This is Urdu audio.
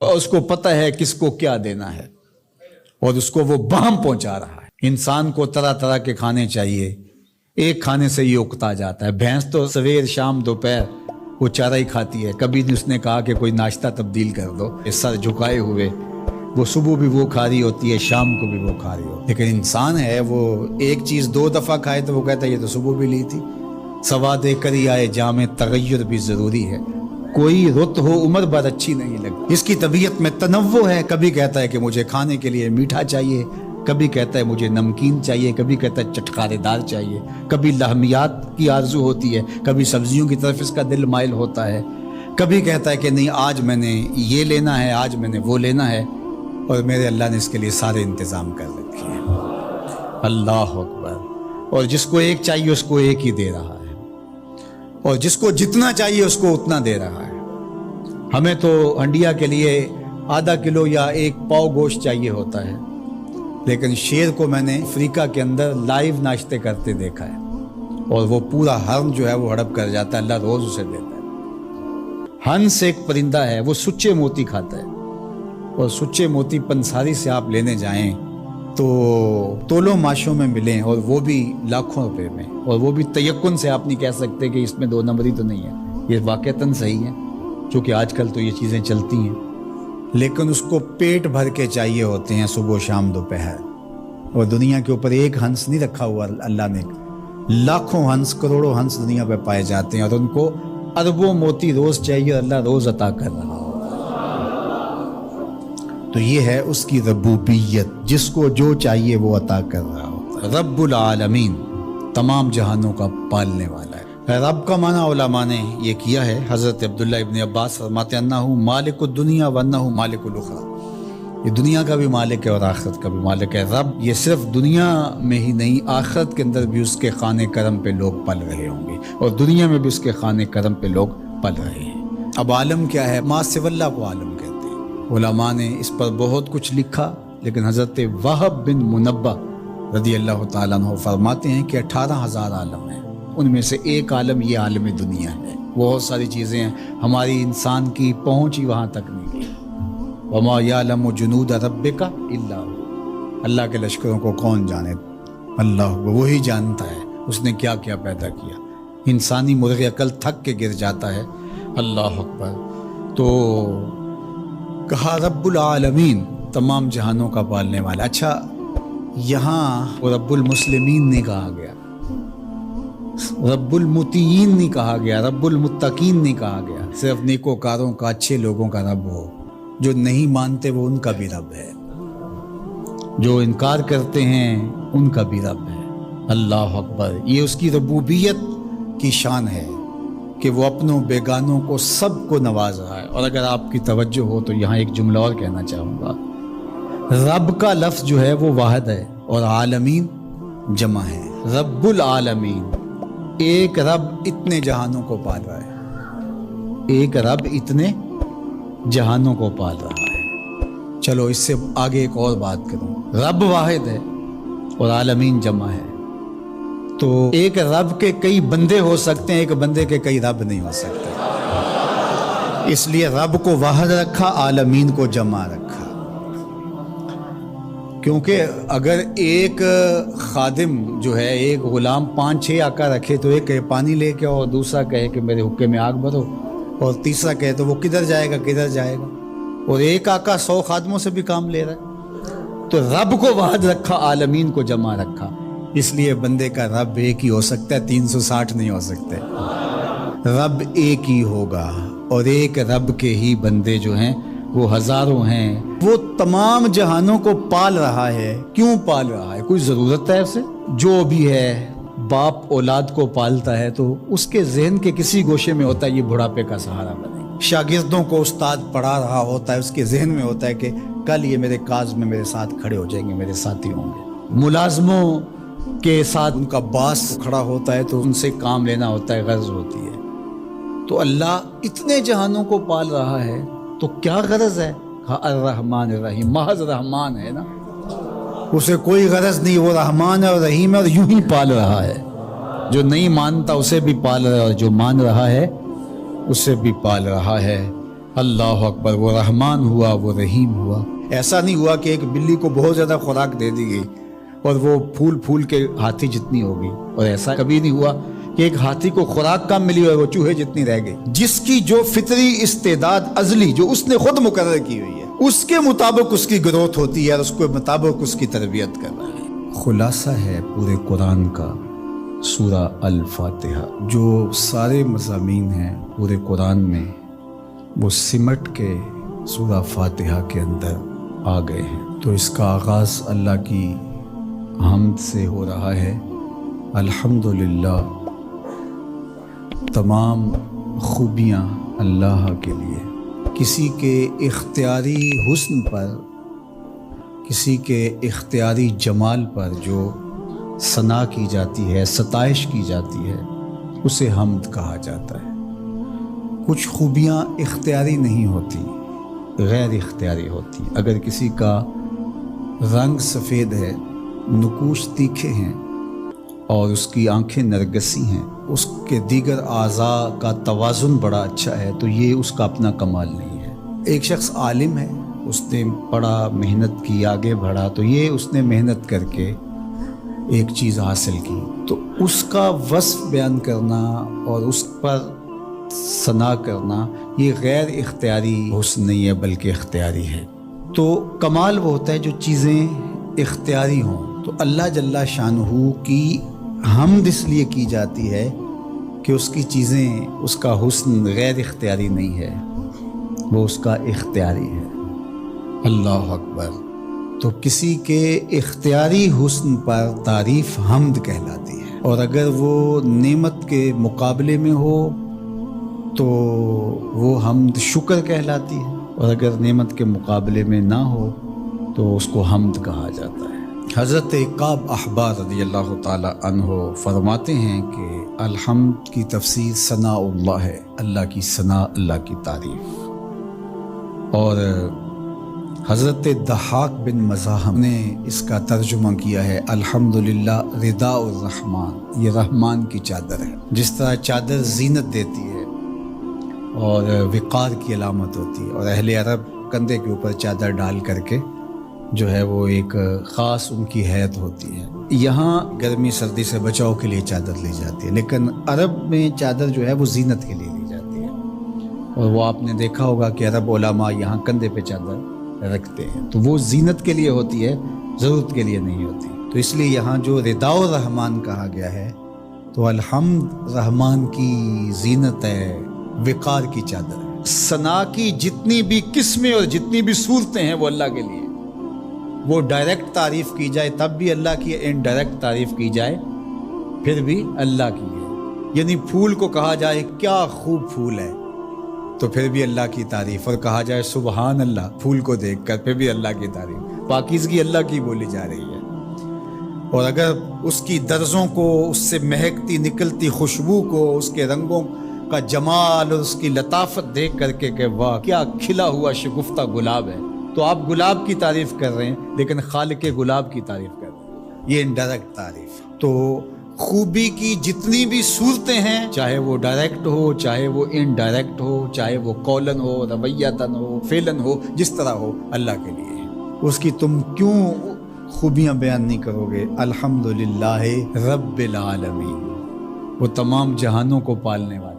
اور اس کو پتہ ہے کس کو کیا دینا ہے اور اس کو وہ بہم پہنچا رہا ہے۔ انسان کو طرح طرح کے کھانے چاہیے، ایک کھانے سے یہ اکتا جاتا ہے۔ بھینس تو سویر شام دوپہر وہ چارہ ہی کھاتی ہے، کبھی نہیں اس نے کہا کہ کوئی ناشتہ تبدیل کر دو۔ سر جھکائے ہوئے وہ صبح بھی وہ کھا رہی ہوتی ہے، شام کو بھی وہ کھا رہی ہوتی ہے۔ لیکن انسان ہے وہ ایک چیز 2 دفعہ کھائے تو وہ کہتا ہے یہ تو صبح بھی لی تھی۔ سواد کری آئے جامع تغیر بھی ضروری ہے، کوئی رت ہو عمر بھر اچھی نہیں لگتی۔ اس کی طبیعت میں تنوع ہے، کبھی کہتا ہے کہ مجھے کھانے کے لیے میٹھا چاہیے، کبھی کہتا ہے مجھے نمکین چاہیے، کبھی کہتا ہے چٹکارے دار چاہیے، کبھی لحمیات کی آرزو ہوتی ہے، کبھی سبزیوں کی طرف اس کا دل مائل ہوتا ہے، کبھی کہتا ہے کہ نہیں آج میں نے یہ لینا ہے، آج میں نے وہ لینا ہے، اور میرے اللہ نے اس کے لیے سارے انتظام کر رکھے ہیں۔ اللہ اکبر۔ اور جس کو ایک چاہیے اس کو ایک ہی دے رہا ہے، اور جس کو جتنا چاہیے اس کو اتنا دے رہا ہے۔ ہمیں تو ہنڈیا کے لیے ½ کلو یا 1 پاؤ گوشت چاہیے ہوتا ہے، لیکن شیر کو میں نے افریقہ کے اندر لائیو ناشتے کرتے دیکھا ہے، اور وہ پورا ہرن جو ہے وہ ہڑپ کر جاتا ہے، اللہ روز اسے دیتا ہے۔ ہنس ایک پرندہ ہے، وہ سچے موتی کھاتا ہے، اور سچے موتی پنساری سے آپ لینے جائیں تو تولوں ماشوں میں ملیں، اور وہ بھی لاکھوں روپے میں، اور وہ بھی تیقن سے آپ نہیں کہہ سکتے کہ اس میں 2 نمبری تو نہیں ہے، یہ واقعتاً صحیح ہے، چونکہ آج کل تو یہ چیزیں چلتی ہیں۔ لیکن اس کو پیٹ بھر کے چاہیے ہوتے ہیں، صبح شام دوپہر۔ اور دنیا کے اوپر ایک ہنس نہیں رکھا ہوا اللہ نے، لاکھوں ہنس کروڑوں ہنس دنیا پہ پائے جاتے ہیں، اور ان کو اربوں موتی روز چاہیے، اور اللہ روز عطا کر رہا ہو۔ تو یہ ہے اس کی ربوبیت، جس کو جو چاہیے وہ عطا کر رہا ہوتا ہے۔ رب العالمین، تمام جہانوں کا پالنے والا ہے۔ رب کا معنی علماء نے یہ کیا ہے، حضرت عبداللہ ابن عباس فرماتے ہیں انہو مالک الدنیا وانہو مالک الاخرى، یہ دنیا کا بھی مالک ہے اور آخرت کا بھی مالک ہے۔ رب یہ صرف دنیا میں ہی نہیں، آخرت کے اندر بھی اس کے خانے کرم پہ لوگ پل رہے ہوں گے، اور دنیا میں بھی اس کے خانے کرم پہ لوگ پل رہے ہیں۔ اب عالم کیا ہے؟ ما سوی اللہ کو عالم کہتے ہیں۔ علماء نے اس پر بہت کچھ لکھا، لیکن حضرت وہب بن منبہ رضی اللہ تعالیٰ عنہ فرماتے ہیں کہ 18,000 عالم ہیں، ان میں سے ایک عالم یہ عالم دنیا ہے۔ بہت ساری چیزیں ہیں، ہماری انسان کی پہنچ ہی وہاں تک نہیں ہے۔ وما یعلم جنود ربک الا هو، اللہ کے لشکروں کو کون جانے؟ اللہ، وہی جانتا ہے اس نے کیا کیا پیدا کیا۔ انسانی مرغ عقل تھک کے گر جاتا ہے۔ اللہ اکبر۔ تو کہا رب العالمین، تمام جہانوں کا پالنے والا۔ اچھا، یہاں رب المسلمین نہیں کہا گیا، رب المطیعین نہیں کہا گیا، رب المتقین نہیں کہا گیا۔ صرف نیکوکاروں کا، اچھے لوگوں کا رب ہو، جو نہیں مانتے وہ ان کا بھی رب ہے، جو انکار کرتے ہیں ان کا بھی رب ہے۔ اللہ اکبر۔ یہ اس کی ربوبیت کی شان ہے کہ وہ اپنوں بیگانوں کو سب کو نواز رہا ہے۔ اور اگر آپ کی توجہ ہو تو یہاں ایک جملہ اور کہنا چاہوں گا، رب کا لفظ جو ہے وہ واحد ہے، اور عالمین جمع ہے۔ رب العالمین، ایک رب اتنے جہانوں کو پال رہا ہے، ایک رب اتنے جہانوں کو پال رہا ہے۔ چلو اس سے آگے ایک اور بات کروں، رب واحد ہے اور عالمین جمع ہے، تو ایک رب کے کئی بندے ہو سکتے ہیں، ایک بندے کے کئی رب نہیں ہو سکتے۔ اس لیے رب کو واحد رکھا، عالمین کو جمع رکھا، کیونکہ اگر ایک خادم جو ہے، ایک غلام 5-6 آقا رکھے تو ایک کہے پانی لے کے، اور دوسرا کہے کہ میرے حقے میں آگ بھرو، اور تیسرا کہے تو وہ کدھر جائے گا کدھر جائے گا، اور ایک آقا 100 خادموں سے بھی کام لے رہا ہے۔ تو رب کو واحد رکھا، عالمین کو جمع رکھا، اس لیے بندے کا رب ایک ہی ہو سکتا ہے، 360 نہیں ہو سکتے۔ رب ایک ہی ہوگا، اور ایک رب کے ہی بندے جو ہیں وہ ہزاروں ہیں۔ وہ تمام جہانوں کو پال رہا ہے۔ کیوں پال رہا ہے؟ کوئی ضرورت ہے اسے؟ جو بھی ہے، باپ اولاد کو پالتا ہے تو اس کے ذہن کے کسی گوشے میں ہوتا ہے یہ بڑھاپے کا سہارا بنے۔ شاگردوں کو استاد پڑھا رہا ہوتا ہے، اس کے ذہن میں ہوتا ہے کہ کل یہ میرے کاز میں میرے ساتھ کھڑے ہو جائیں گے، میرے ساتھی ہوں گے۔ ملازموں کے ساتھ ان کا باس کھڑا ہوتا ہے تو ان سے کام لینا ہوتا ہے، غرض ہوتی ہے۔ تو اللہ اتنے جہانوں کو پال رہا ہے تو کیا غرض ہے؟ الرحمن الرحیم، محض رحمان ہے نا، اسے کوئی غرض نہیں، وہ رحمان ہے اور رحیم ہے، اور یوں ہی پال رہا ہے۔ جو نہیں مانتا اسے بھی پال رہا ہے، اور جو مان رہا ہے اسے بھی پال رہا ہے۔ اللہ اکبر، وہ رحمان ہوا، وہ رحیم ہوا۔ ایسا نہیں ہوا کہ ایک بلی کو بہت زیادہ خوراک دے دی گئی اور وہ پھول پھول کے ہاتھی جتنی ہو گئی، اور ایسا کبھی نہیں ہوا کہ ایک ہاتھی کو خوراک کم ملی اور وہ چوہے جتنی رہ گئی۔ جس کی جو فطری استعداد ازلی جو اس نے خود مقرر کی ہوئی ہے، اس کے مطابق اس کی گروتھ ہوتی ہے اور اس کے مطابق اس کی تربیت کر رہا ہے۔ خلاصہ ہے پورے قرآن کا سورہ الفاتحہ، جو سارے مضامین ہیں پورے قرآن میں وہ سمٹ کے سورہ فاتحہ کے اندر آ گئے ہیں۔ تو اس کا آغاز اللہ کی حمد سے ہو رہا ہے۔ الحمدللہ، تمام خوبیاں اللہ کے لیے۔ کسی کے اختیاری حسن پر، کسی کے اختیاری جمال پر جو ثنا کی جاتی ہے، ستائش کی جاتی ہے، اسے حمد کہا جاتا ہے۔ کچھ خوبیاں اختیاری نہیں ہوتی، غیر اختیاری ہوتی۔ اگر کسی کا رنگ سفید ہے، نقوش تیکھے ہیں اور اس کی آنکھیں نرگسی ہیں، اس کے دیگر اعضاء کا توازن بڑا اچھا ہے، تو یہ اس کا اپنا کمال نہیں ہے۔ ایک شخص عالم ہے، اس نے پڑھا، محنت کی، آگے بڑھا، تو یہ اس نے محنت کر کے ایک چیز حاصل کی، تو اس کا وصف بیان کرنا اور اس پر ثنا کرنا یہ غیر اختیاری حسن نہیں ہے بلکہ اختیاری ہے۔ تو کمال وہ ہوتا ہے جو چیزیں اختیاری ہوں۔ تو اللہ جل شانہ کی حمد اس لیے کی جاتی ہے کہ اس کی چیزیں، اس کا حسن غیر اختیاری نہیں ہے، وہ اس کا اختیاری ہے۔ اللہ اکبر۔ تو کسی کے اختیاری حسن پر تعریف حمد کہلاتی ہے، اور اگر وہ نعمت کے مقابلے میں ہو تو وہ حمد شکر کہلاتی ہے، اور اگر نعمت کے مقابلے میں نہ ہو تو اس کو حمد کہا جاتا ہے۔ حضرت کعب احبار رضی اللہ تعالی عنہ فرماتے ہیں کہ الحمد کی تفسیر ثناء اللہ ہے، اللہ کی ثنا، اللہ کی تعریف۔ اور حضرت ضحاک بن مزاحم نے اس کا ترجمہ کیا ہے الحمدللہ رداء الرحمن، یہ رحمان کی چادر ہے۔ جس طرح چادر زینت دیتی ہے اور وقار کی علامت ہوتی ہے، اور اہل عرب کندھے کے اوپر چادر ڈال کر کے جو ہے وہ ایک خاص ان کی حیت ہوتی ہے۔ یہاں گرمی سردی سے بچاؤ کے لیے چادر لی جاتی ہے، لیکن عرب میں چادر جو ہے وہ زینت کے لیے لی جاتی ہے، اور وہ آپ نے دیکھا ہوگا کہ عرب علماء یہاں کندھے پہ چادر رکھتے ہیں، تو وہ زینت کے لیے ہوتی ہے، ضرورت کے لیے نہیں ہوتی۔ تو اس لیے یہاں جو رداء الرحمن کہا گیا ہے، تو الحمد رحمان کی زینت ہے، وقار کی چادر ہے۔ ثنا کی جتنی بھی قسمیں اور جتنی بھی صورتیں ہیں وہ اللہ کے لیے، وہ ڈائریکٹ تعریف کی جائے تب بھی اللہ کی، انڈائریکٹ تعریف کی جائے پھر بھی اللہ کی ہے۔ یعنی پھول کو کہا جائے کیا خوب پھول ہے تو پھر بھی اللہ کی تعریف، اور کہا جائے سبحان اللہ پھول کو دیکھ کر، پھر بھی اللہ کی تعریف، پاکیزگی اللہ کی بولی جا رہی ہے۔ اور اگر اس کی درزوں کو، اس سے مہکتی نکلتی خوشبو کو، اس کے رنگوں کا جمال اور اس کی لطافت دیکھ کر کے کہ واہ کیا کھلا ہوا شگفتہ گلاب ہے، تو آپ گلاب کی تعریف کر رہے ہیں لیکن خالق گلاب کی تعریف کر رہے ہیں، یہ انڈائریکٹ تعریف۔ تو خوبی کی جتنی بھی صورتیں ہیں، چاہے وہ ڈائریکٹ ہو، چاہے وہ انڈائریکٹ ہو، چاہے وہ قولن ہو، رویتاً ہو، فعلاً ہو، جس طرح ہو، اللہ کے لیے ہے۔ اس کی تم کیوں خوبیاں بیان نہیں کرو گے؟ الحمدللہ رب العالمین، وہ تمام جہانوں کو پالنے والا۔